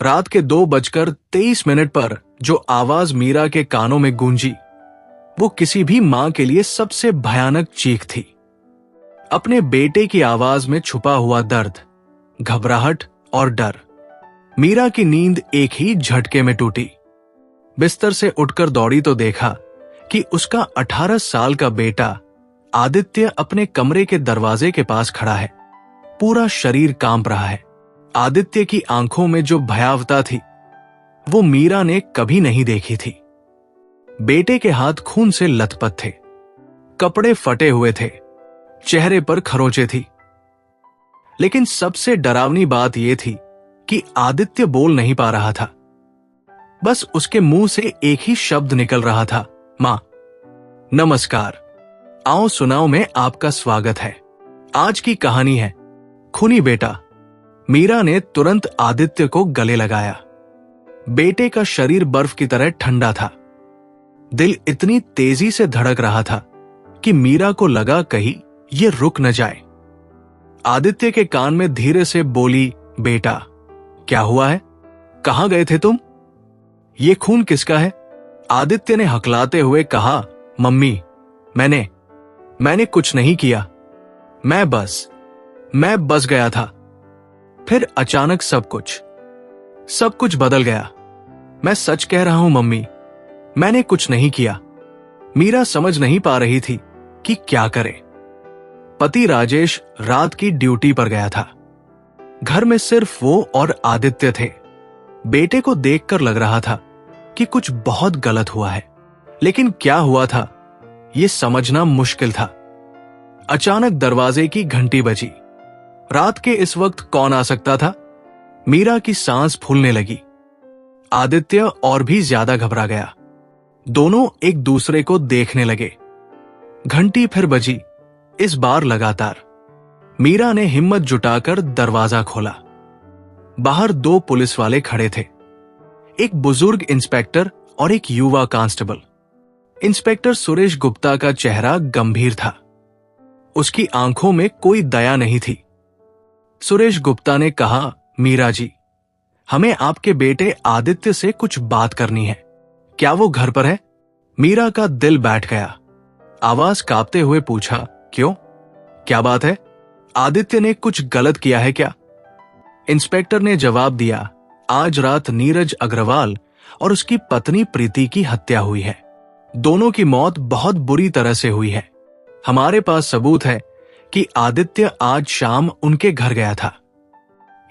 रात के 2:23 पर जो आवाज मीरा के कानों में गूंजी, वो किसी भी मां के लिए सबसे भयानक चीख थी। अपने बेटे की आवाज में छुपा हुआ दर्द, घबराहट और डर। मीरा की नींद एक ही झटके में टूटी। बिस्तर से उठकर दौड़ी तो देखा कि उसका 18 साल का बेटा आदित्य अपने कमरे के दरवाजे के पास खड़ा है। पूरा शरीर कांप रहा है। आदित्य की आंखों में जो भयावता थी, वो मीरा ने कभी नहीं देखी थी। बेटे के हाथ खून से लथपथ थे, कपड़े फटे हुए थे, चेहरे पर खरोंचे थी। लेकिन सबसे डरावनी बात यह थी कि आदित्य बोल नहीं पा रहा था। बस उसके मुंह से एक ही शब्द निकल रहा था, मां। नमस्कार, आओ सुनाओ में आपका स्वागत है। आज की कहानी है खूनी बेटा। मीरा ने तुरंत आदित्य को गले लगाया। बेटे का शरीर बर्फ की तरह ठंडा था। दिल इतनी तेजी से धड़क रहा था कि मीरा को लगा कहीं ये रुक न जाए। आदित्य के कान में धीरे से बोली, बेटा क्या हुआ है? कहां गए थे तुम? ये खून किसका है? आदित्य ने हकलाते हुए कहा, मम्मी, मैंने कुछ नहीं किया। मैं बस गया था। फिर अचानक सब कुछ बदल गया। मैं सच कह रहा हूं मम्मी, मैंने कुछ नहीं किया। मीरा समझ नहीं पा रही थी कि क्या करे। पति राजेश रात की ड्यूटी पर गया था। घर में सिर्फ वो और आदित्य थे। बेटे को देखकर लग रहा था कि कुछ बहुत गलत हुआ है, लेकिन क्या हुआ था ये समझना मुश्किल था। अचानक दरवाजे की घंटी बजी। रात के इस वक्त कौन आ सकता था? मीरा की सांस फूलने लगी। आदित्य और भी ज्यादा घबरा गया। दोनों एक दूसरे को देखने लगे। घंटी फिर बजी, इस बार लगातार। मीरा ने हिम्मत जुटाकर दरवाजा खोला। बाहर 2 पुलिस वाले खड़े थे, एक बुजुर्ग इंस्पेक्टर और एक युवा कांस्टेबल। इंस्पेक्टर सुरेश गुप्ता का चेहरा गंभीर था। उसकी आंखों में कोई दया नहीं थी। सुरेश गुप्ता ने कहा, मीरा जी, हमें आपके बेटे आदित्य से कुछ बात करनी है। क्या वो घर पर है? मीरा का दिल बैठ गया। आवाज कांपते हुए पूछा, क्यों? क्या बात है? आदित्य ने कुछ गलत किया है क्या? इंस्पेक्टर ने जवाब दिया, आज रात नीरज अग्रवाल और उसकी पत्नी प्रीति की हत्या हुई है। दोनों की मौत बहुत बुरी तरह से हुई है। हमारे पास सबूत है कि आदित्य आज शाम उनके घर गया था।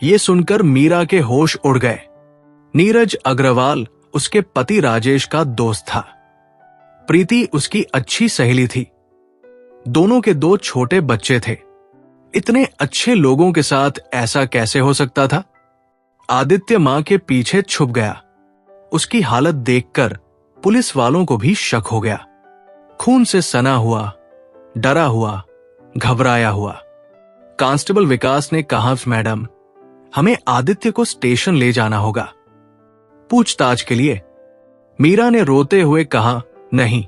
ये सुनकर मीरा के होश उड़ गए। नीरज अग्रवाल उसके पति राजेश का दोस्त था। प्रीति उसकी अच्छी सहेली थी। दोनों के 2 छोटे बच्चे थे। इतने अच्छे लोगों के साथ ऐसा कैसे हो सकता था? आदित्य मां के पीछे छुप गया। उसकी हालत देखकर पुलिस वालों को भी शक हो गया। खून से सना हुआ, डरा हुआ, घबराया हुआ। कांस्टेबल विकास ने कहा, मैडम, हमें आदित्य को स्टेशन ले जाना होगा पूछताछ के लिए। मीरा ने रोते हुए कहा, नहीं,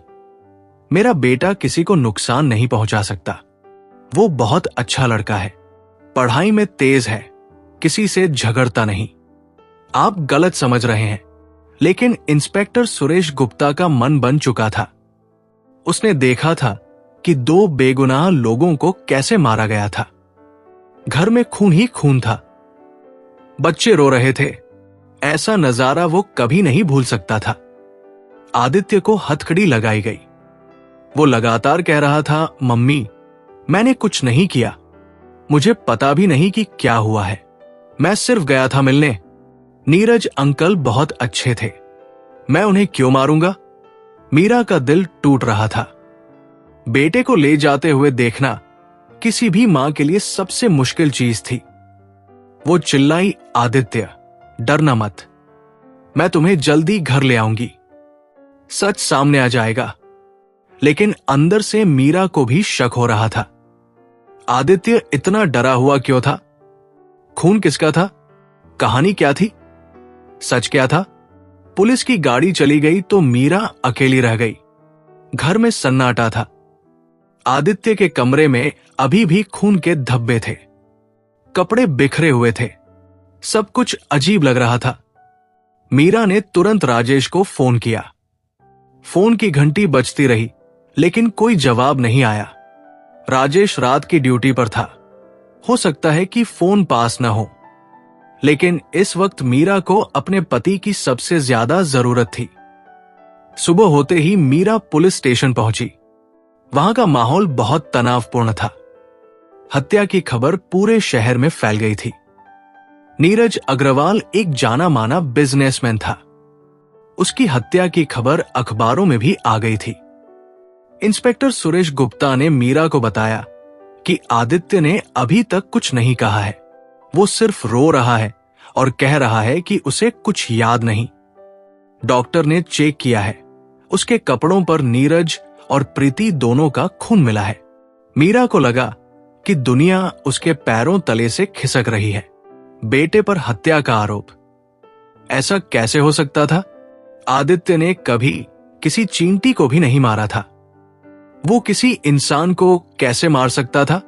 मेरा बेटा किसी को नुकसान नहीं पहुंचा सकता। वो बहुत अच्छा लड़का है, पढ़ाई में तेज है, किसी से झगड़ता नहीं। आप गलत समझ रहे हैं। लेकिन इंस्पेक्टर सुरेश गुप्ता का मन बन चुका था। उसने देखा था कि 2 बेगुनाह लोगों को कैसे मारा गया था। घर में खून ही खून था। बच्चे रो रहे थे। ऐसा नजारा वो कभी नहीं भूल सकता था। आदित्य को हथकड़ी लगाई गई। वो लगातार कह रहा था, मम्मी, मैंने कुछ नहीं किया। मुझे पता भी नहीं कि क्या हुआ है। मैं सिर्फ गया था मिलने। नीरज अंकल बहुत अच्छे थे। मैं उन्हें क्यों मारूंगा? मीरा का दिल टूट रहा था। बेटे को ले जाते हुए देखना किसी भी मां के लिए सबसे मुश्किल चीज थी। वो चिल्लाई, आदित्य, डरना मत, मैं तुम्हें जल्दी घर ले आऊंगी। सच सामने आ जाएगा। लेकिन अंदर से मीरा को भी शक हो रहा था। आदित्य इतना डरा हुआ क्यों था? खून किसका था? कहानी क्या थी? सच क्या था? पुलिस की गाड़ी चली गई तो मीरा अकेली रह गई। घर में सन्नाटा था। आदित्य के कमरे में अभी भी खून के धब्बे थे। कपड़े बिखरे हुए थे। सब कुछ अजीब लग रहा था। मीरा ने तुरंत राजेश को फोन किया। फोन की घंटी बजती रही, लेकिन कोई जवाब नहीं आया। राजेश रात की ड्यूटी पर था। हो सकता है कि फोन पास न हो, लेकिन इस वक्त मीरा को अपने पति की सबसे ज्यादा जरूरत थी। सुबह होते ही मीरा पुलिस स्टेशन पहुंची। वहां का माहौल बहुत तनावपूर्ण था। हत्या की खबर पूरे शहर में फैल गई थी। नीरज अग्रवाल एक जाना माना बिजनेसमैन था। उसकी हत्या की खबर अखबारों में भी आ गई थी। इंस्पेक्टर सुरेश गुप्ता ने मीरा को बताया कि आदित्य ने अभी तक कुछ नहीं कहा है। वो सिर्फ रो रहा है और कह रहा है कि उसे कुछ याद नहीं। डॉक्टर ने चेक किया है। उसके कपड़ों पर नीरज और प्रीति दोनों का खून मिला है। मीरा को लगा कि दुनिया उसके पैरों तले से खिसक रही है। बेटे पर हत्या का आरोप, ऐसा कैसे हो सकता था? आदित्य ने कभी किसी चींटी को भी नहीं मारा था। वो किसी इंसान को कैसे मार सकता था?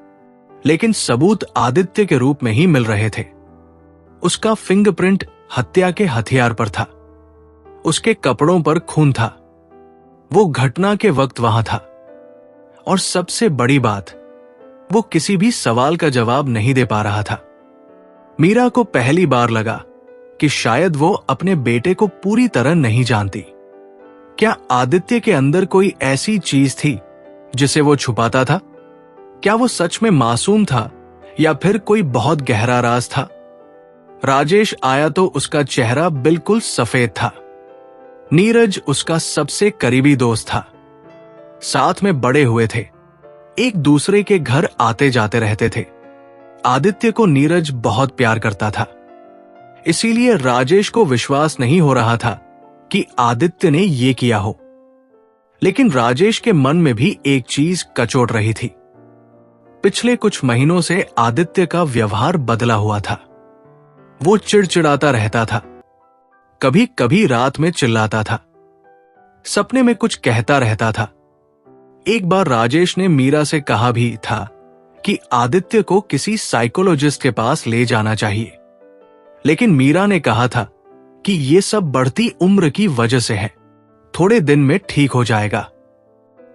लेकिन सबूत आदित्य के रूप में ही मिल रहे थे। उसका फिंगरप्रिंट हत्या के हथियार पर था। उसके कपड़ों पर खून था। वो घटना के वक्त वहां था। और सबसे बड़ी बात, वो किसी भी सवाल का जवाब नहीं दे पा रहा था। मीरा को पहली बार लगा कि शायद वो अपने बेटे को पूरी तरह नहीं जानती। क्या आदित्य के अंदर कोई ऐसी चीज थी जिसे वो छुपाता था? क्या वो सच में मासूम था या फिर कोई बहुत गहरा राज था? राजेश आया तो उसका चेहरा बिल्कुल सफेद था। नीरज उसका सबसे करीबी दोस्त था। साथ में बड़े हुए थे, एक दूसरे के घर आते जाते रहते थे। आदित्य को नीरज बहुत प्यार करता था। इसीलिए राजेश को विश्वास नहीं हो रहा था कि आदित्य ने ये किया हो। लेकिन राजेश के मन में भी एक चीज कचोट रही थी। पिछले कुछ महीनों से आदित्य का व्यवहार बदला हुआ था। वो चिड़चिड़ाता रहता था, कभी कभी रात में चिल्लाता था, सपने में कुछ कहता रहता था। एक बार राजेश ने मीरा से कहा भी था कि आदित्य को किसी साइकोलॉजिस्ट के पास ले जाना चाहिए, लेकिन मीरा ने कहा था कि यह सब बढ़ती उम्र की वजह से है, थोड़े दिन में ठीक हो जाएगा।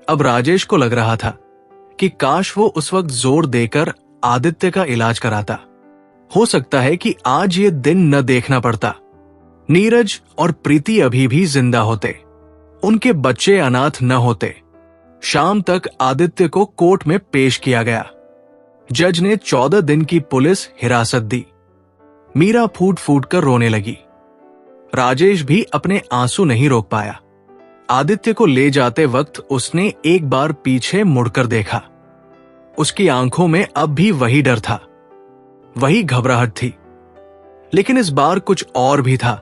अब राजेश को लग रहा था कि काश वो उस वक्त जोर देकर आदित्य का इलाज कराता। हो सकता है कि आज ये दिन न देखना पड़ता। नीरज और प्रीति अभी भी जिंदा होते, उनके बच्चे अनाथ न होते। शाम तक आदित्य को कोर्ट में पेश किया गया। जज ने 14 दिन की पुलिस हिरासत दी। मीरा फूट फूट कर रोने लगी। राजेश भी अपने आंसू नहीं रोक पाया। आदित्य को ले जाते वक्त उसने एक बार पीछे मुड़कर देखा। उसकी आंखों में अब भी वही डर था, वही घबराहट थी, लेकिन इस बार कुछ और भी था।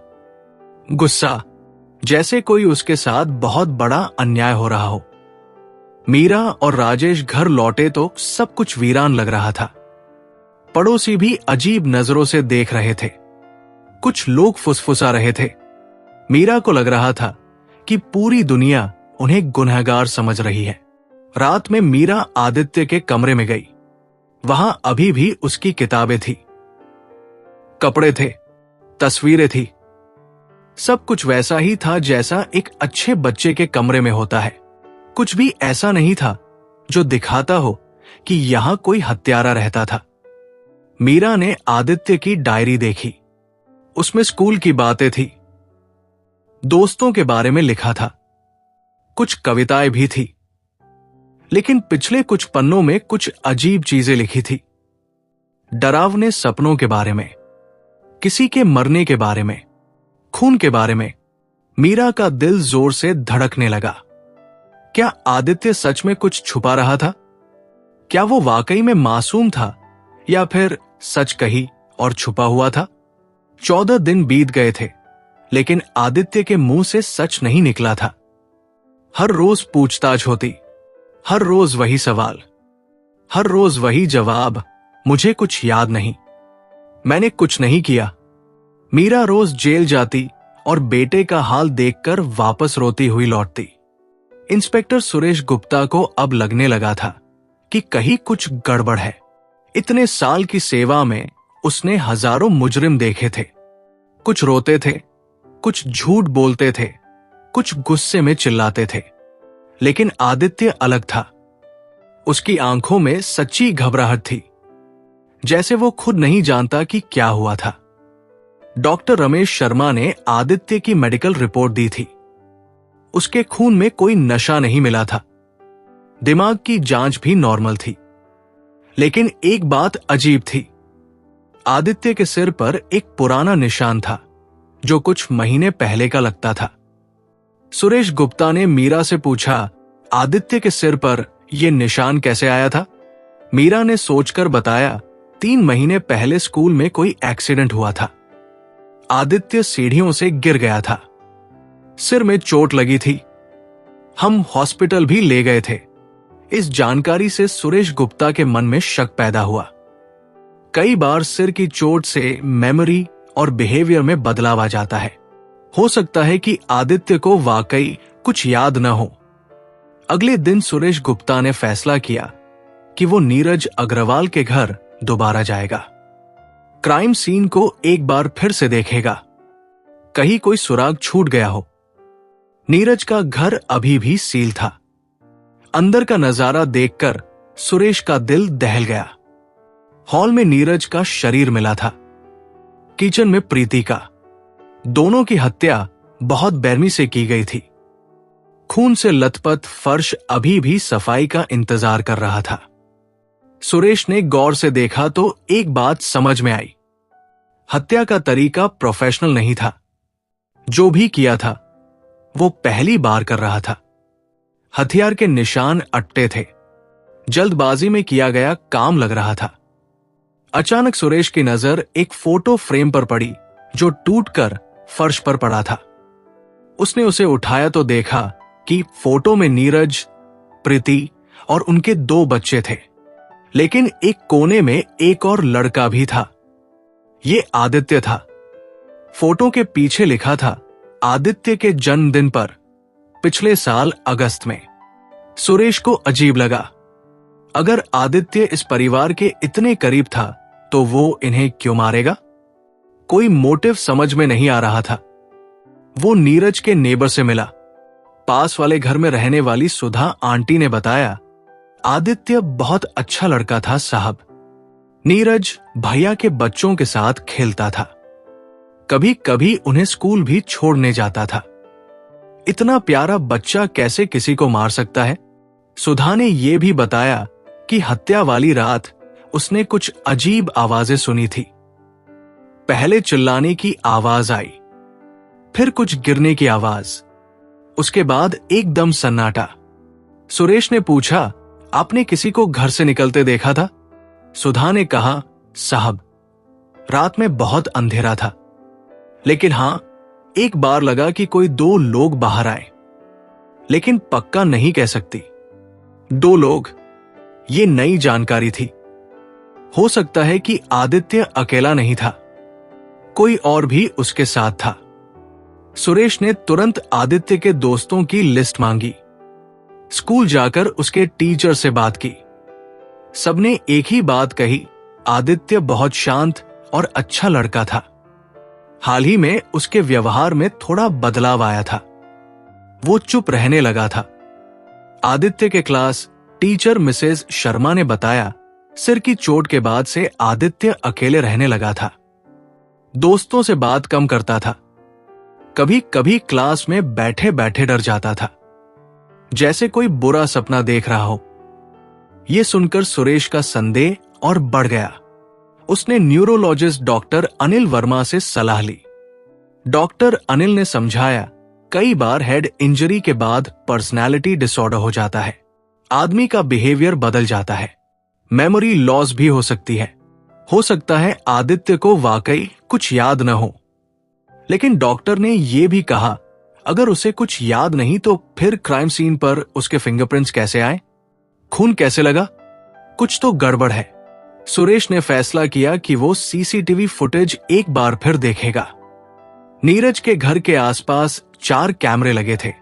गुस्सा, जैसे कोई उसके साथ बहुत बड़ा अन्याय हो रहा हो। मीरा और राजेश घर लौटे तो सब कुछ वीरान लग रहा था। पड़ोसी भी अजीब नजरों से देख रहे थे। कुछ लोग फुसफुसा रहे थे। मीरा को लग रहा था कि पूरी दुनिया उन्हें गुनहगार समझ रही है। रात में मीरा आदित्य के कमरे में गई। वहां अभी भी उसकी किताबें थी, कपड़े थे, तस्वीरें थी। सब कुछ वैसा ही था जैसा एक अच्छे बच्चे के कमरे में होता है। कुछ भी ऐसा नहीं था जो दिखाता हो कि यहां कोई हत्यारा रहता था। मीरा ने आदित्य की डायरी देखी। उसमें स्कूल की बातें थी, दोस्तों के बारे में लिखा था, कुछ कविताएं भी थी। लेकिन पिछले कुछ पन्नों में कुछ अजीब चीजें लिखी थी। डरावने सपनों के बारे में, किसी के मरने के बारे में, खून के बारे में। मीरा का दिल जोर से धड़कने लगा। क्या आदित्य सच में कुछ छुपा रहा था? क्या वो वाकई में मासूम था या फिर सच कही और छुपा हुआ था? 14 दिन बीत गए थे, लेकिन आदित्य के मुंह से सच नहीं निकला था। हर रोज पूछताछ होती, हर रोज वही सवाल, हर रोज वही जवाब, मुझे कुछ याद नहीं, मैंने कुछ नहीं किया। मीरा रोज जेल जाती और बेटे का हाल देखकर वापस रोती हुई लौटती। इंस्पेक्टर सुरेश गुप्ता को अब लगने लगा था कि कहीं कुछ गड़बड़ है। इतने साल की सेवा में उसने हजारों मुजरिम देखे थे। कुछ रोते थे, कुछ झूठ बोलते थे, कुछ गुस्से में चिल्लाते थे, लेकिन आदित्य अलग था। उसकी आंखों में सच्ची घबराहट थी, जैसे वो खुद नहीं जानता कि क्या हुआ था। डॉक्टर रमेश शर्मा ने आदित्य की मेडिकल रिपोर्ट दी थी। उसके खून में कोई नशा नहीं मिला था, दिमाग की जांच भी नॉर्मल थी। लेकिन एक बात अजीब थी, आदित्य के सिर पर एक पुराना निशान था जो कुछ महीने पहले का लगता था। सुरेश गुप्ता ने मीरा से पूछा, आदित्य के सिर पर यह निशान कैसे आया था? मीरा ने सोचकर बताया, 3 महीने पहले स्कूल में कोई एक्सीडेंट हुआ था। आदित्य सीढ़ियों से गिर गया था, सिर में चोट लगी थी। हम हॉस्पिटल भी ले गए थे। इस जानकारी से सुरेश गुप्ता के मन में शक पैदा हुआ। कई बार सिर की चोट से मेमोरी और बिहेवियर में बदलाव आ जाता है। हो सकता है कि आदित्य को वाकई कुछ याद न हो। अगले दिन सुरेश गुप्ता ने फैसला किया कि वो नीरज अग्रवाल के घर दोबारा जाएगा। क्राइम सीन को एक बार फिर से देखेगा, कहीं कोई सुराग छूट गया हो। नीरज का घर अभी भी सील था। अंदर का नजारा देखकर सुरेश का दिल दहल गया। हॉल में नीरज का शरीर मिला था, किचन में प्रीति का। दोनों की हत्या बहुत बेरहमी से की गई थी। खून से लथपथ फर्श अभी भी सफाई का इंतजार कर रहा था। सुरेश ने गौर से देखा तो एक बात समझ में आई, हत्या का तरीका प्रोफेशनल नहीं था। जो भी किया था वो पहली बार कर रहा था। हथियार के निशान अट्टे थे, जल्दबाजी में किया गया काम लग रहा था। अचानक सुरेश की नजर एक फोटो फ्रेम पर पड़ी जो टूटकर फर्श पर पड़ा था। उसने उसे उठाया तो देखा कि फोटो में नीरज, प्रीति और उनके 2 बच्चे थे, लेकिन एक कोने में एक और लड़का भी था। ये आदित्य था। फोटो के पीछे लिखा था, आदित्य के जन्मदिन पर पिछले साल अगस्त में। सुरेश को अजीब लगा, अगर आदित्य इस परिवार के इतने करीब था तो वो इन्हें क्यों मारेगा? कोई मोटिव समझ में नहीं आ रहा था। वो नीरज के नेबर से मिला। पास वाले घर में रहने वाली सुधा आंटी ने बताया, आदित्य बहुत अच्छा लड़का था साहब। नीरज भैया के बच्चों के साथ खेलता था, कभी कभी उन्हें स्कूल भी छोड़ने जाता था। इतना प्यारा बच्चा कैसे किसी को मार सकता है? सुधा ने यह भी बताया कि हत्या वाली रात उसने कुछ अजीब आवाजें सुनी थी। पहले चिल्लाने की आवाज आई, फिर कुछ गिरने की आवाज, उसके बाद एकदम सन्नाटा। सुरेश ने पूछा, आपने किसी को घर से निकलते देखा था? सुधा ने कहा, साहब रात में बहुत अंधेरा था, लेकिन हां, एक बार लगा कि कोई 2 लोग बाहर आए, लेकिन पक्का नहीं कह सकती। 2 लोग, ये नई जानकारी थी। हो सकता है कि आदित्य अकेला नहीं था, कोई और भी उसके साथ था। सुरेश ने तुरंत आदित्य के दोस्तों की लिस्ट मांगी। स्कूल जाकर उसके टीचर से बात की। सबने एक ही बात कही, आदित्य बहुत शांत और अच्छा लड़का था। हाल ही में उसके व्यवहार में थोड़ा बदलाव आया था। वो चुप रहने लगा था। आदित्य के क्लास टीचर मिसेस शर्मा ने बताया, सिर की चोट के बाद से आदित्य अकेले रहने लगा था। दोस्तों से बात कम करता था। कभी कभी क्लास में बैठे बैठे डर जाता था, जैसे कोई बुरा सपना देख रहा हो। यह सुनकर सुरेश का संदेह और बढ़ गया। उसने न्यूरोलॉजिस्ट डॉक्टर अनिल वर्मा से सलाह ली। डॉक्टर अनिल ने समझाया, कई बार हेड इंजरी के बाद पर्सनालिटी डिसऑर्डर हो जाता है। आदमी का बिहेवियर बदल जाता है। मेमोरी लॉस भी हो सकती है। हो सकता है आदित्य को वाकई कुछ याद न हो। लेकिन डॉक्टर ने यह भी कहा, अगर उसे कुछ याद नहीं तो फिर क्राइम सीन पर उसके फिंगरप्रिंट्स कैसे आए? खून कैसे लगा? कुछ तो गड़बड़ है। सुरेश ने फैसला किया कि वो सीसीटीवी फुटेज एक बार फिर देखेगा। नीरज के घर के आसपास 4 कैमरे लगे थे।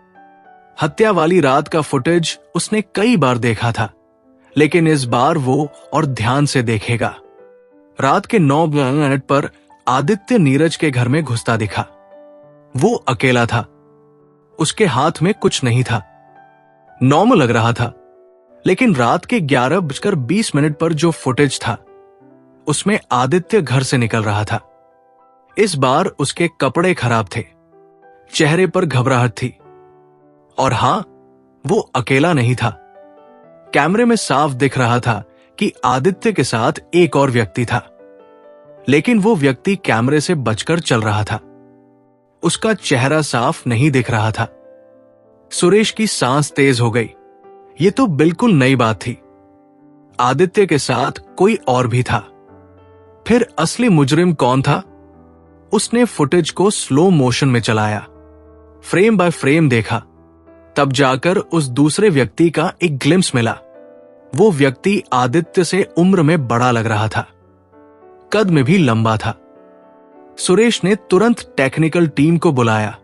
हत्या वाली रात का फुटेज उसने कई बार देखा था, लेकिन इस बार वो और ध्यान से देखेगा। रात के 9 मिनट पर आदित्य नीरज के घर में घुसता दिखा। वो अकेला था। उसके हाथ में कुछ नहीं था। नॉर्मल लग रहा था, लेकिन रात के 11:20 पर जो फुटेज था उसमें आदित्य घर से निकल रहा था। इस बार उसके कपड़े खराब थे, चेहरे पर घबराहट थी, और हां, वो अकेला नहीं था। कैमरे में साफ दिख रहा था कि आदित्य के साथ एक और व्यक्ति था, लेकिन वो व्यक्ति कैमरे से बचकर चल रहा था। उसका चेहरा साफ नहीं दिख रहा था। सुरेश की सांस तेज हो गई। ये तो बिल्कुल नई बात थी। आदित्य के साथ कोई और भी था। फिर असली मुजरिम कौन था? उसने फुटेज को स्लो मोशन में चलाया, फ्रेम बाय फ्रेम देखा। तब जाकर उस दूसरे व्यक्ति का एक ग्लिम्स मिला। वो व्यक्ति आदित्य से उम्र में बड़ा लग रहा था, कद में भी लंबा था। सुरेश ने तुरंत टेक्निकल टीम को बुलाया।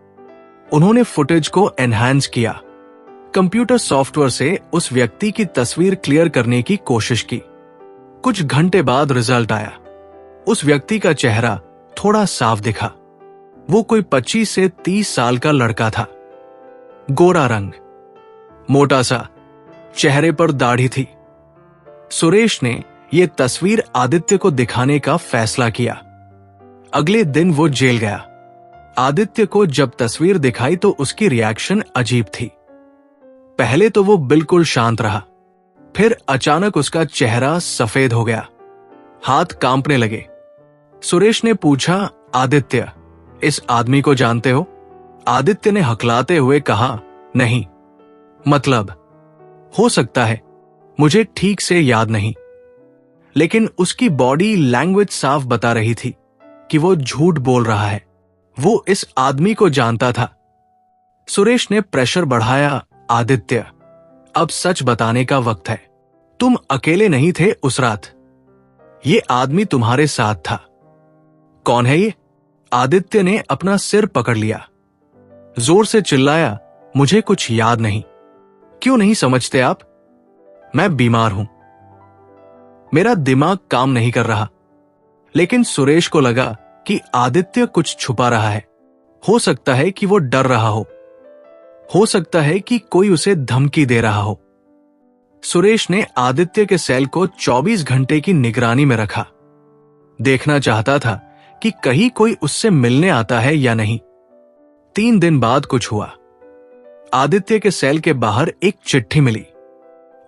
उन्होंने फुटेज को एनहांस किया। कंप्यूटर सॉफ्टवेयर से उस व्यक्ति की तस्वीर क्लियर करने की कोशिश की। कुछ घंटे बाद रिजल्ट आया। उस व्यक्ति का चेहरा थोड़ा साफ दिखा। वो कोई 25 से 30 साल का लड़का था। गोरा रंग, मोटा सा, चेहरे पर दाढ़ी थी। सुरेश ने यह तस्वीर आदित्य को दिखाने का फैसला किया। अगले दिन वो जेल गया। आदित्य को जब तस्वीर दिखाई तो उसकी रिएक्शन अजीब थी। पहले तो वो बिल्कुल शांत रहा, फिर अचानक उसका चेहरा सफेद हो गया, हाथ कांपने लगे। सुरेश ने पूछा, आदित्य, इस आदमी को जानते हो? आदित्य ने हकलाते हुए कहा, नहीं। मतलब? हो सकता है, मुझे ठीक से याद नहीं। लेकिन उसकी बॉडी लैंग्वेज साफ बता रही थी कि वो झूठ बोल रहा है। वो इस आदमी को जानता था। सुरेश ने प्रेशर बढ़ाया, आदित्य, अब सच बताने का वक्त है। तुम अकेले नहीं थे उस रात। ये आदमी तुम्हारे साथ था। कौन है ये? आदित्य ने अपना सिर पकड़ लिया, जोर से चिल्लाया, मुझे कुछ याद नहीं। क्यों नहीं समझते आप? मैं बीमार हूं। मेरा दिमाग काम नहीं कर रहा। लेकिन सुरेश को लगा कि आदित्य कुछ छुपा रहा है। हो सकता है कि वो डर रहा हो सकता है कि कोई उसे धमकी दे रहा हो। सुरेश ने आदित्य के सेल को 24 घंटे की निगरानी में रखा। देखना चाहता था कि कहीं कोई उससे मिलने आता है या नहीं। 3 दिन बाद कुछ हुआ। आदित्य के सेल के बाहर एक चिट्ठी मिली।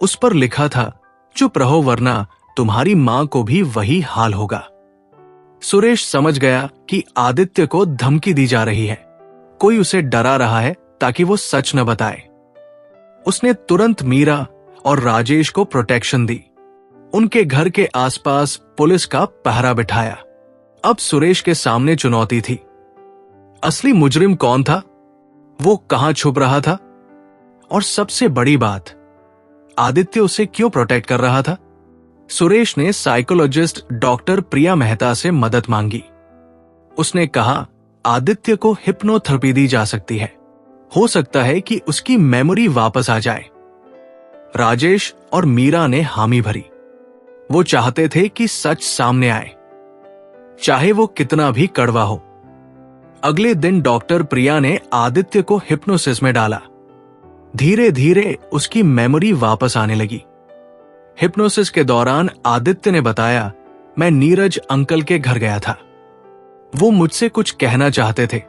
उस पर लिखा था, चुप रहो वरना तुम्हारी मां को भी वही हाल होगा। सुरेश समझ गया कि आदित्य को धमकी दी जा रही है। कोई उसे डरा रहा है ताकि वो सच न बताए। उसने तुरंत मीरा और राजेश को प्रोटेक्शन दी। उनके घर के आसपास पुलिस का पहरा बिठाया। अब सुरेश के सामने चुनौती थी। असली मुजरिम कौन था? वो कहां छुप रहा था? और सबसे बड़ी बात, आदित्य उसे क्यों प्रोटेक्ट कर रहा था? सुरेश ने साइकोलॉजिस्ट डॉक्टर प्रिया मेहता से मदद मांगी। उसने कहा, आदित्य को हिप्नोथेरेपी दी जा सकती है। हो सकता है कि उसकी मेमोरी वापस आ जाए। राजेश और मीरा ने हामी भरी। वो चाहते थे कि सच सामने आए, चाहे वो कितना भी कड़वा हो। अगले दिन डॉक्टर प्रिया ने आदित्य को हिप्नोसिस में डाला। धीरे धीरे उसकी मेमोरी वापस आने लगी। हिप्नोसिस के दौरान आदित्य ने बताया, मैं नीरज अंकल के घर गया था। वो मुझसे कुछ कहना चाहते थे,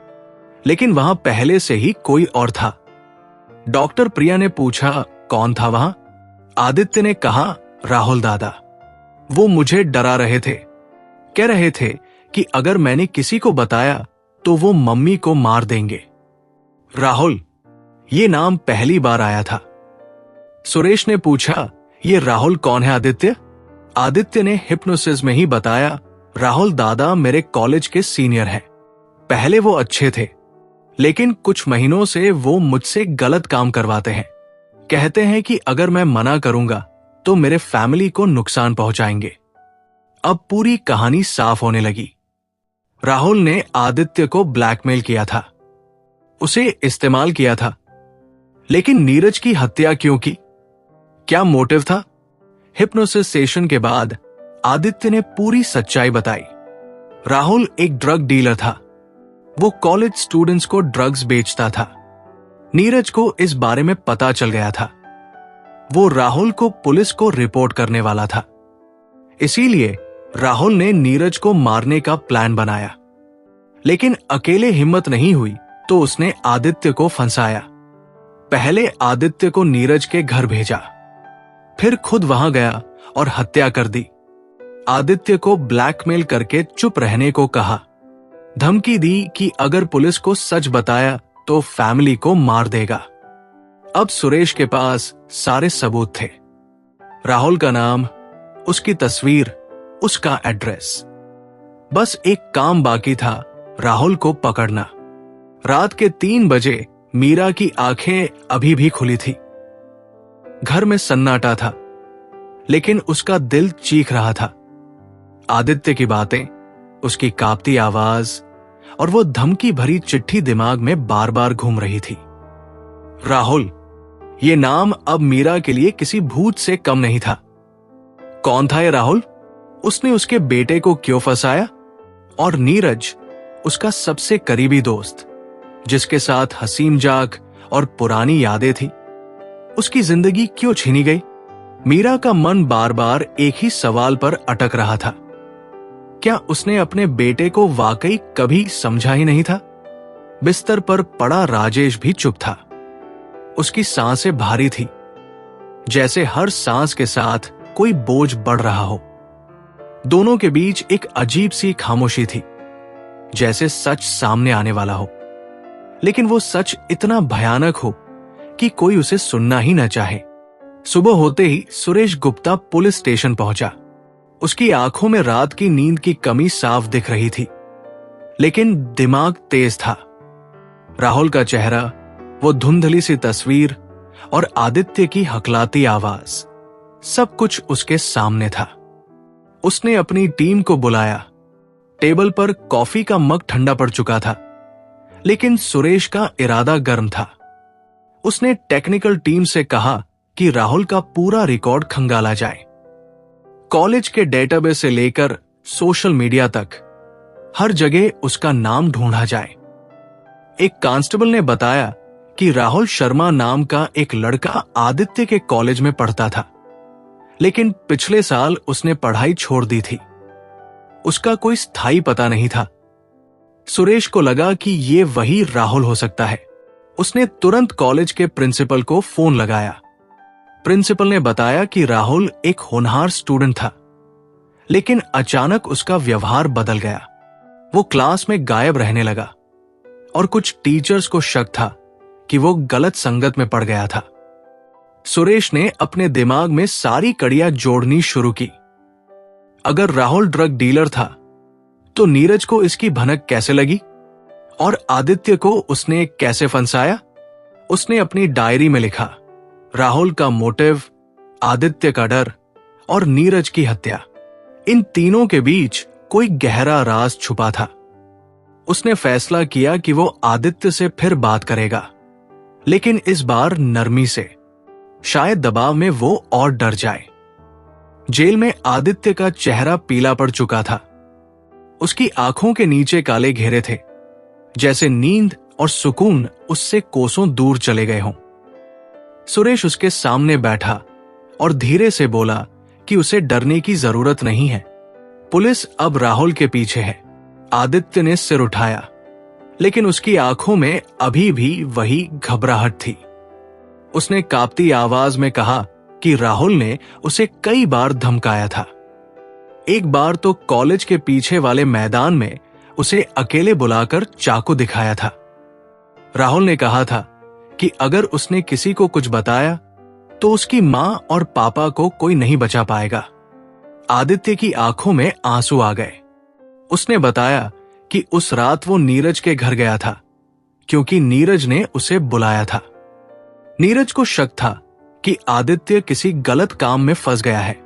लेकिन वहां पहले से ही कोई और था। डॉक्टर प्रिया ने पूछा, कौन था वहां? आदित्य ने कहा, राहुल दादा। वो मुझे डरा रहे थे, कह रहे थे कि अगर मैंने किसी को बताया तो वो मम्मी को मार देंगे। राहुल, ये नाम पहली बार आया था। सुरेश ने पूछा, ये राहुल कौन है आदित्य? आदित्य ने हिप्नोसिस में ही बताया, राहुल दादा मेरे कॉलेज के सीनियर हैं। पहले वो अच्छे थे, लेकिन कुछ महीनों से वो मुझसे गलत काम करवाते हैं। कहते हैं कि अगर मैं मना करूंगा तो मेरे फैमिली को नुकसान पहुंचाएंगे। अब पूरी कहानी साफ होने लगी। राहुल ने आदित्य को ब्लैकमेल किया था, उसे इस्तेमाल किया था। लेकिन नीरज की हत्या क्यों की? क्या मोटिव था? हिप्नोसिस सेशन के बाद आदित्य ने पूरी सच्चाई बताई। राहुल एक ड्रग डीलर था। वो कॉलेज स्टूडेंट्स को ड्रग्स बेचता था। नीरज को इस बारे में पता चल गया था। वो राहुल को पुलिस को रिपोर्ट करने वाला था। इसीलिए राहुल ने नीरज को मारने का प्लान बनाया, लेकिन अकेले हिम्मत नहीं हुई तो उसने आदित्य को फंसाया। पहले आदित्य को नीरज के घर भेजा, फिर खुद वहां गया और हत्या कर दी। आदित्य को ब्लैकमेल करके चुप रहने को कहा, धमकी दी कि अगर पुलिस को सच बताया तो फैमिली को मार देगा। अब सुरेश के पास सारे सबूत थे, राहुल का नाम, उसकी तस्वीर, उसका एड्रेस। बस एक काम बाकी था, राहुल को पकड़ना। रात के 3 बजे मीरा की आंखें अभी भी खुली थी। घर में सन्नाटा था, लेकिन उसका दिल चीख रहा था। आदित्य की बातें, उसकी कांपती आवाज और वो धमकी भरी चिट्ठी दिमाग में बार बार घूम रही थी। राहुल, ये नाम अब मीरा के लिए किसी भूत से कम नहीं था। कौन था ये राहुल? उसने उसके बेटे को क्यों फंसाया? और नीरज, उसका सबसे करीबी दोस्त, जिसके साथ हसीम जाक और पुरानी यादें थी, उसकी जिंदगी क्यों छीनी गई? मीरा का मन बार बार एक ही सवाल पर अटक रहा था। क्या उसने अपने बेटे को वाकई कभी समझा ही नहीं था? बिस्तर पर पड़ा राजेश भी चुप था। उसकी सांसें भारी थी, जैसे हर सांस के साथ कोई बोझ बढ़ रहा हो। दोनों के बीच एक अजीब सी खामोशी थी, जैसे सच सामने आने वाला हो, लेकिन वो सच इतना भयानक हो कि कोई उसे सुनना ही न चाहे। सुबह होते ही सुरेश गुप्ता पुलिस स्टेशन पहुंचा। उसकी आंखों में रात की नींद की कमी साफ दिख रही थी, लेकिन दिमाग तेज था। राहुल का चेहरा, वो धुंधली सी तस्वीर और आदित्य की हकलाती आवाज, सब कुछ उसके सामने था। उसने अपनी टीम को बुलाया। टेबल पर कॉफी का मग ठंडा पड़ चुका था, लेकिन सुरेश का इरादा गर्म था। उसने टेक्निकल टीम से कहा कि राहुल का पूरा रिकॉर्ड खंगाला जाए। कॉलेज के डेटाबेस से लेकर सोशल मीडिया तक हर जगह उसका नाम ढूंढा जाए। एक कांस्टेबल ने बताया कि राहुल शर्मा नाम का एक लड़का आदित्य के कॉलेज में पढ़ता था, लेकिन पिछले साल उसने पढ़ाई छोड़ दी थी। उसका कोई स्थायी पता नहीं था। सुरेश को लगा कि ये वही राहुल हो सकता है। उसने तुरंत कॉलेज के प्रिंसिपल को फोन लगाया। प्रिंसिपल ने बताया कि राहुल एक होनहार स्टूडेंट था, लेकिन अचानक उसका व्यवहार बदल गया। वो क्लास में गायब रहने लगा और कुछ टीचर्स को शक था कि वो गलत संगत में पड़ गया था। सुरेश ने अपने दिमाग में सारी कड़ियां जोड़नी शुरू की। अगर राहुल ड्रग डीलर था, तो नीरज को इसकी भनक कैसे लगी? और आदित्य को उसने कैसे फंसाया? उसने अपनी डायरी में लिखा, राहुल का मोटिव, आदित्य का डर और नीरज की हत्या। इन तीनों के बीच कोई गहरा राज छुपा था। उसने फैसला किया कि वो आदित्य से फिर बात करेगा, लेकिन इस बार नरमी से। शायद दबाव में वो और डर जाए। जेल में आदित्य का चेहरा पीला पड़ चुका था। उसकी आंखों के नीचे काले घेरे थे, जैसे नींद और सुकून उससे कोसों दूर चले गए हों। सुरेश उसके सामने बैठा और धीरे से बोला कि उसे डरने की जरूरत नहीं है। पुलिस अब राहुल के पीछे है। आदित्य ने सिर उठाया, लेकिन उसकी आंखों में अभी भी वही घबराहट थी। उसने कांपती आवाज में कहा कि राहुल ने उसे कई बार धमकाया था। एक बार तो कॉलेज के पीछे वाले मैदान में उसे अकेले बुलाकर चाकू दिखाया था। राहुल ने कहा था कि अगर उसने किसी को कुछ बताया तो उसकी मां और पापा को कोई नहीं बचा पाएगा। आदित्य की आंखों में आंसू आ गए। उसने बताया कि उस रात वो नीरज के घर गया था, क्योंकि नीरज ने उसे बुलाया था। नीरज को शक था कि आदित्य किसी गलत काम में फंस गया है।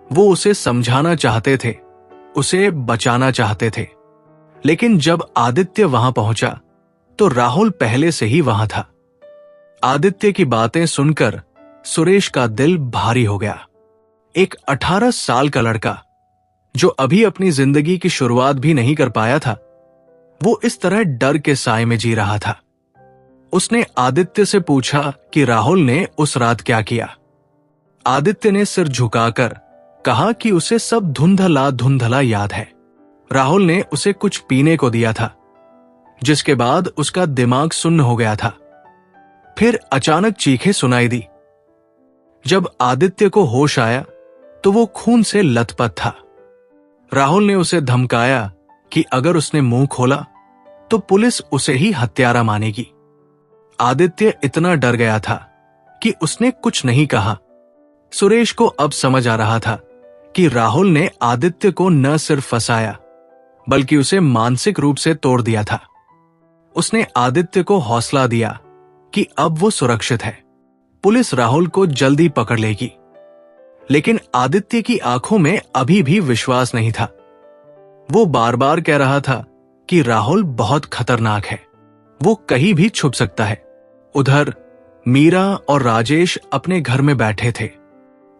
वो उसे समझाना चाहते थे, उसे बचाना चाहते थे। लेकिन जब आदित्य वहां पहुंचा तो राहुल पहले से ही वहां था। आदित्य की बातें सुनकर सुरेश का दिल भारी हो गया। एक 18 साल का लड़का जो अभी अपनी जिंदगी की शुरुआत भी नहीं कर पाया था, वो इस तरह डर के साए में जी रहा था। उसने आदित्य से पूछा कि राहुल ने उस रात क्या किया। आदित्य ने सिर झुकाकर कहा कि उसे सब धुंधला धुंधला याद है। राहुल ने उसे कुछ पीने को दिया था, जिसके बाद उसका दिमाग सुन्न हो गया था। फिर अचानक चीखें सुनाई दी। जब आदित्य को होश आया तो वो खून से लथपथ था। राहुल ने उसे धमकाया कि अगर उसने मुंह खोला तो पुलिस उसे ही हत्यारा मानेगी। आदित्य इतना डर गया था कि उसने कुछ नहीं कहा। सुरेश को अब समझ आ रहा था कि राहुल ने आदित्य को न सिर्फ फंसाया बल्कि उसे मानसिक रूप से तोड़ दिया था। उसने आदित्य को हौसला दिया कि अब वो सुरक्षित है, पुलिस राहुल को जल्दी पकड़ लेगी। लेकिन आदित्य की आंखों में अभी भी विश्वास नहीं था। वो बार बार कह रहा था कि राहुल बहुत खतरनाक है, वो कहीं भी छुप सकता है। उधर मीरा और राजेश अपने घर में बैठे थे।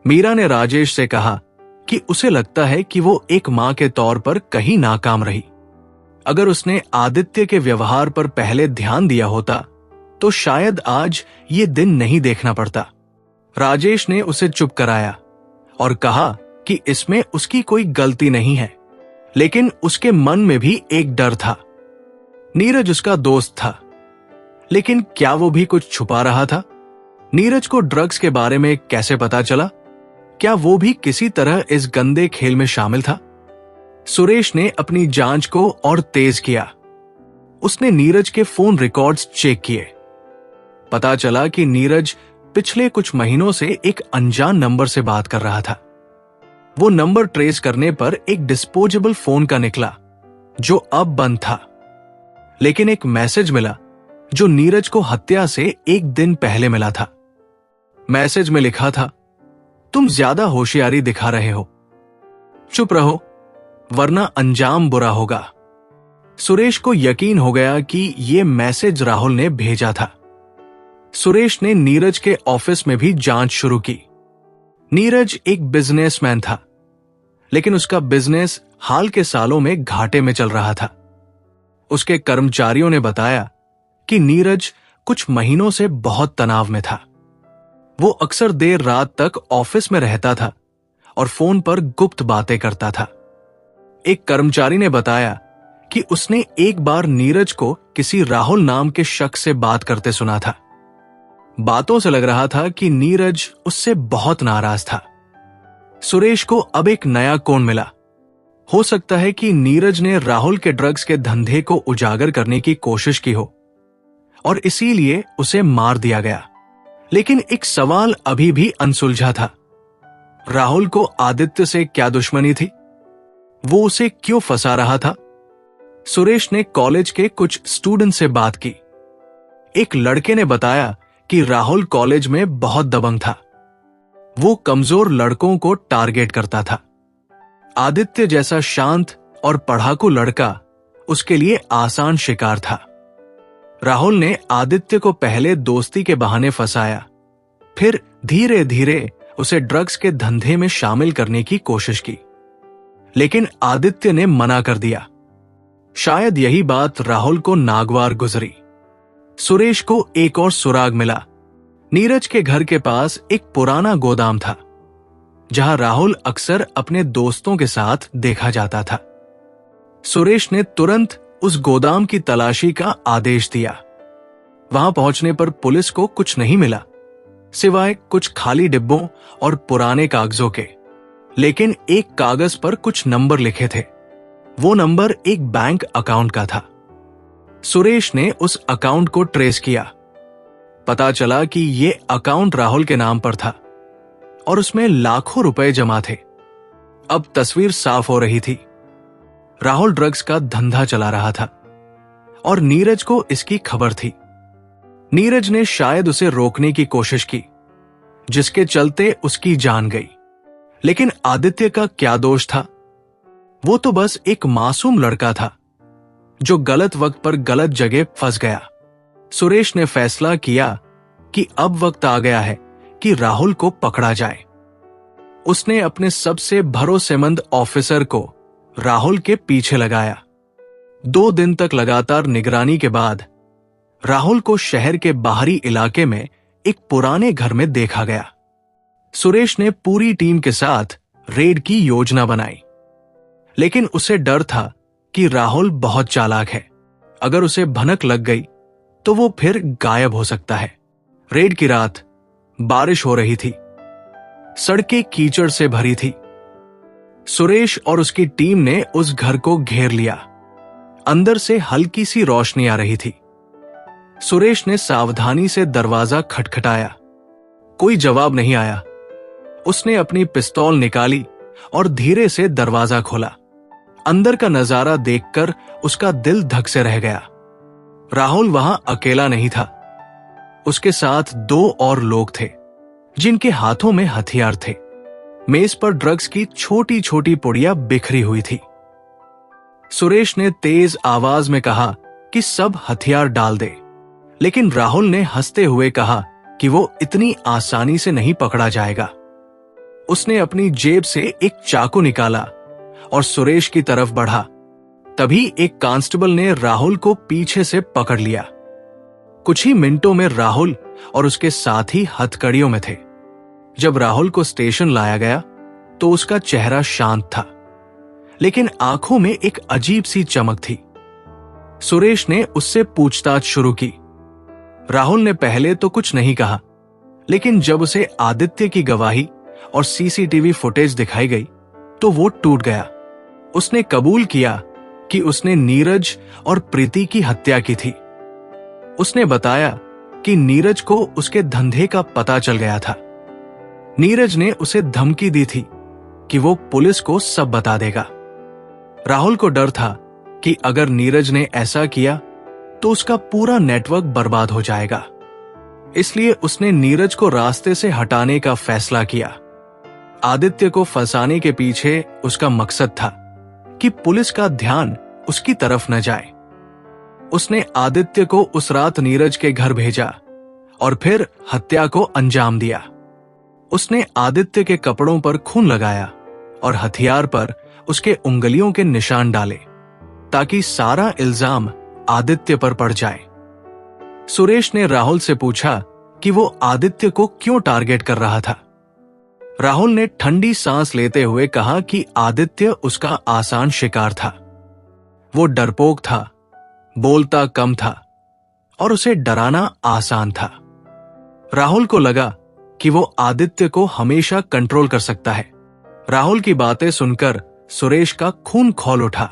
मीरा ने राजेश से कहा कि उसे लगता है कि वो एक मां के तौर पर कहीं नाकाम रही। अगर उसने आदित्य के व्यवहार पर पहले ध्यान दिया होता तो शायद आज ये दिन नहीं देखना पड़ता। राजेश ने उसे चुप कराया और कहा कि इसमें उसकी कोई गलती नहीं है, लेकिन उसके मन में भी एक डर था। नीरज उसका दोस्त था, लेकिन क्या वो भी कुछ छुपा रहा था? नीरज को ड्रग्स के बारे में कैसे पता चला? क्या वो भी किसी तरह इस गंदे खेल में शामिल था? सुरेश ने अपनी जांच को और तेज किया। उसने नीरज के फोन रिकॉर्ड्स चेक किए। पता चला कि नीरज पिछले कुछ महीनों से एक अनजान नंबर से बात कर रहा था। वो नंबर ट्रेस करने पर एक डिस्पोजेबल फोन का निकला, जो अब बंद था। लेकिन एक मैसेज मिला जो नीरज को हत्या से एक दिन पहले मिला था। मैसेज में लिखा था, तुम ज्यादा होशियारी दिखा रहे हो, चुप रहो वरना अंजाम बुरा होगा। सुरेश को यकीन हो गया कि यह मैसेज राहुल ने भेजा था। सुरेश ने नीरज के ऑफिस में भी जांच शुरू की। नीरज एक बिजनेसमैन था, लेकिन उसका बिजनेस हाल के सालों में घाटे में चल रहा था। उसके कर्मचारियों ने बताया कि नीरज कुछ महीनों से बहुत तनाव में था। वो अक्सर देर रात तक ऑफिस में रहता था और फोन पर गुप्त बातें करता था। एक कर्मचारी ने बताया कि उसने एक बार नीरज को किसी राहुल नाम के शख्स से बात करते सुना था। बातों से लग रहा था कि नीरज उससे बहुत नाराज था। सुरेश को अब एक नया कोण मिला। हो सकता है कि नीरज ने राहुल के ड्रग्स के धंधे को उजागर करने की कोशिश की हो और इसीलिए उसे मार दिया गया। लेकिन एक सवाल अभी भी अनसुलझा था। राहुल को आदित्य से क्या दुश्मनी थी? वो उसे क्यों फंसा रहा था? सुरेश ने कॉलेज के कुछ स्टूडेंट से बात की। एक लड़के ने बताया कि राहुल कॉलेज में बहुत दबंग था। वो कमजोर लड़कों को टारगेट करता था। आदित्य जैसा शांत और पढ़ाकू लड़का उसके लिए आसान शिकार था। राहुल ने आदित्य को पहले दोस्ती के बहाने फंसाया, फिर धीरे धीरे उसे ड्रग्स के धंधे में शामिल करने की कोशिश की, लेकिन आदित्य ने मना कर दिया। शायद यही बात राहुल को नागवार गुजरी। सुरेश को एक और सुराग मिला। नीरज के घर के पास एक पुराना गोदाम था, जहां राहुल अक्सर अपने दोस्तों के साथ देखा जाता था। सुरेश ने तुरंत उस गोदाम की तलाशी का आदेश दिया। वहां पहुंचने पर पुलिस को कुछ नहीं मिला, सिवाय कुछ खाली डिब्बों और पुराने कागजों के। लेकिन एक कागज पर कुछ नंबर लिखे थे। वो नंबर एक बैंक अकाउंट का था। सुरेश ने उस अकाउंट को ट्रेस किया। पता चला कि ये अकाउंट राहुल के नाम पर था और उसमें लाखों रुपए जमा थे। अब तस्वीर साफ हो रही थी। राहुल ड्रग्स का धंधा चला रहा था और नीरज को इसकी खबर थी। नीरज ने शायद उसे रोकने की कोशिश की, जिसके चलते उसकी जान गई। लेकिन आदित्य का क्या दोष था? वो तो बस एक मासूम लड़का था जो गलत वक्त पर गलत जगह फंस गया। सुरेश ने फैसला किया कि अब वक्त आ गया है कि राहुल को पकड़ा जाए। उसने अपने सबसे भरोसेमंद ऑफिसर को राहुल के पीछे लगाया। 2 दिन तक लगातार निगरानी के बाद राहुल को शहर के बाहरी इलाके में एक पुराने घर में देखा गया। सुरेश ने पूरी टीम के साथ रेड की योजना बनाई, लेकिन उसे डर था कि राहुल बहुत चालाक है। अगर उसे भनक लग गई तो वो फिर गायब हो सकता है। रेड की रात बारिश हो रही थी, सड़कें कीचड़ से भरी थी। सुरेश और उसकी टीम ने उस घर को घेर लिया। अंदर से हल्की सी रोशनी आ रही थी। सुरेश ने सावधानी से दरवाजा खटखटाया। कोई जवाब नहीं आया। उसने अपनी पिस्तौल निकाली और धीरे से दरवाजा खोला। अंदर का नजारा देखकर उसका दिल धक से रह गया। राहुल वहां अकेला नहीं था। उसके साथ 2 और लोग थे, जिनके हाथों में हथियार थे। मेज पर ड्रग्स की छोटी छोटी पुड़िया बिखरी हुई थी। सुरेश ने तेज आवाज में कहा कि सब हथियार डाल दे, लेकिन राहुल ने हंसते हुए कहा कि वो इतनी आसानी से नहीं पकड़ा जाएगा। उसने अपनी जेब से एक चाकू निकाला और सुरेश की तरफ बढ़ा। तभी एक कांस्टेबल ने राहुल को पीछे से पकड़ लिया। कुछ ही मिनटों में राहुल और उसके साथी हथकड़ियों में थे। जब राहुल को स्टेशन लाया गया तो उसका चेहरा शांत था, लेकिन आंखों में एक अजीब सी चमक थी। सुरेश ने उससे पूछताछ शुरू की। राहुल ने पहले तो कुछ नहीं कहा, लेकिन जब उसे आदित्य की गवाही और सीसीटीवी फुटेज दिखाई गई तो वो टूट गया। उसने कबूल किया कि उसने नीरज और प्रीति की हत्या की थी। उसने बताया कि नीरज को उसके धंधे का पता चल गया था। नीरज ने उसे धमकी दी थी कि वो पुलिस को सब बता देगा। राहुल को डर था कि अगर नीरज ने ऐसा किया तो उसका पूरा नेटवर्क बर्बाद हो जाएगा। इसलिए उसने नीरज को रास्ते से हटाने का फैसला किया। आदित्य को फंसाने के पीछे उसका मकसद था कि पुलिस का ध्यान उसकी तरफ न जाए। उसने आदित्य को उस रात नीरज के घर भेजा और फिर हत्या को अंजाम दिया। उसने आदित्य के कपड़ों पर खून लगाया और हथियार पर उसके उंगलियों के निशान डाले, ताकि सारा इल्जाम आदित्य पर पड़ जाए। सुरेश ने राहुल से पूछा कि वो आदित्य को क्यों टारगेट कर रहा था। राहुल ने ठंडी सांस लेते हुए कहा कि आदित्य उसका आसान शिकार था। वो डरपोक था, बोलता कम था और उसे डराना आसान था। राहुल को लगा कि वो आदित्य को हमेशा कंट्रोल कर सकता है। राहुल की बातें सुनकर सुरेश का खून खौल उठा।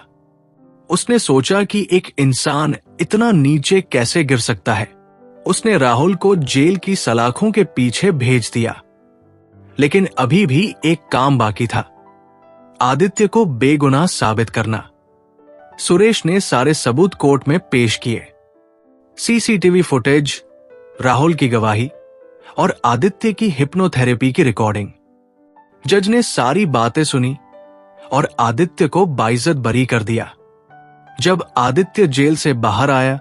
उसने सोचा कि एक इंसान इतना नीचे कैसे गिर सकता है। उसने राहुल को जेल की सलाखों के पीछे भेज दिया, लेकिन अभी भी एक काम बाकी था, आदित्य को बेगुनाह साबित करना। सुरेश ने सारे सबूत कोर्ट में पेश किए। सीसीटीवी फुटेज, राहुल की गवाही और आदित्य की हिप्नोथेरेपी की रिकॉर्डिंग। जज ने सारी बातें सुनी और आदित्य को बाइज्जत बरी कर दिया। जब आदित्य जेल से बाहर आया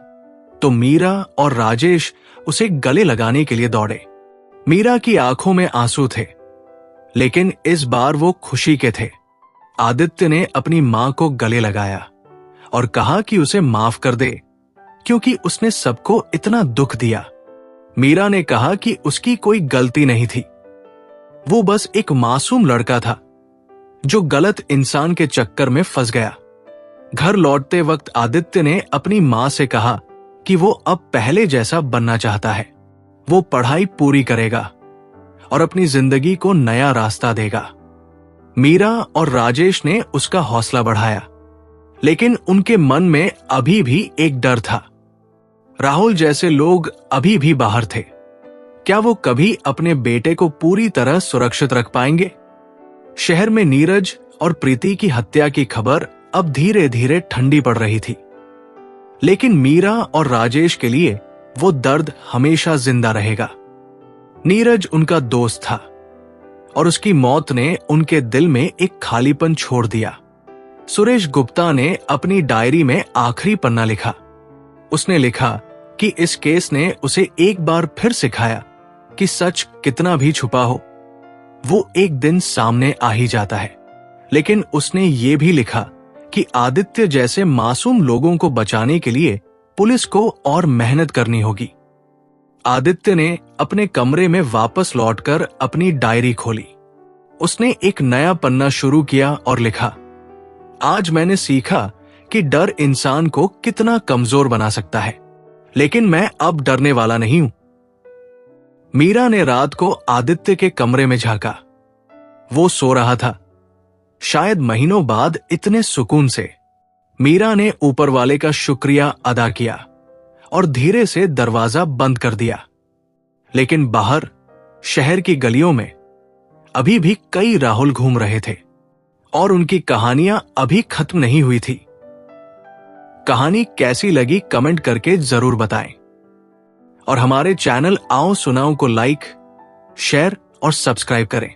तो मीरा और राजेश उसे गले लगाने के लिए दौड़े। मीरा की आंखों में आंसू थे, लेकिन इस बार वो खुशी के थे। आदित्य ने अपनी मां को गले लगाया और कहा कि उसे माफ कर दे, क्योंकि उसने सबको इतना दुख दिया। मीरा ने कहा कि उसकी कोई गलती नहीं थी, वो बस एक मासूम लड़का था जो गलत इंसान के चक्कर में फंस गया। घर लौटते वक्त आदित्य ने अपनी मां से कहा कि वो अब पहले जैसा बनना चाहता है। वो पढ़ाई पूरी करेगा और अपनी जिंदगी को नया रास्ता देगा। मीरा और राजेश ने उसका हौसला बढ़ाया, लेकिन उनके मन में अभी भी एक डर था। राहुल जैसे लोग अभी भी बाहर थे। क्या वो कभी अपने बेटे को पूरी तरह सुरक्षित रख पाएंगे? शहर में नीरज और प्रीति की हत्या की खबर अब धीरे धीरे ठंडी पड़ रही थी, लेकिन मीरा और राजेश के लिए वो दर्द हमेशा जिंदा रहेगा। नीरज उनका दोस्त था और उसकी मौत ने उनके दिल में एक खालीपन छोड़ दिया। सुरेश गुप्ता ने अपनी डायरी में आखिरी पन्ना लिखा। उसने लिखा कि इस केस ने उसे एक बार फिर सिखाया कि सच कितना भी छुपा हो, वो एक दिन सामने आ ही जाता है। लेकिन उसने ये भी लिखा कि आदित्य जैसे मासूम लोगों को बचाने के लिए पुलिस को और मेहनत करनी होगी। आदित्य ने अपने कमरे में वापस लौटकर अपनी डायरी खोली। उसने एक नया पन्ना शुरू किया और लिखा, आज मैंने सीखा कि डर इंसान को कितना कमजोर बना सकता है, लेकिन मैं अब डरने वाला नहीं हूं। मीरा ने रात को आदित्य के कमरे में झांका। वो सो रहा था, शायद महीनों बाद इतने सुकून से। मीरा ने ऊपर वाले का शुक्रिया अदा किया और धीरे से दरवाजा बंद कर दिया। लेकिन बाहर शहर की गलियों में अभी भी कई राहुल घूम रहे थे और उनकी कहानियां अभी खत्म नहीं हुई थी। कहानी कैसी लगी कमेंट करके जरूर बताएं और हमारे चैनल आओ सुनाओ को लाइक, शेयर और सब्सक्राइब करें।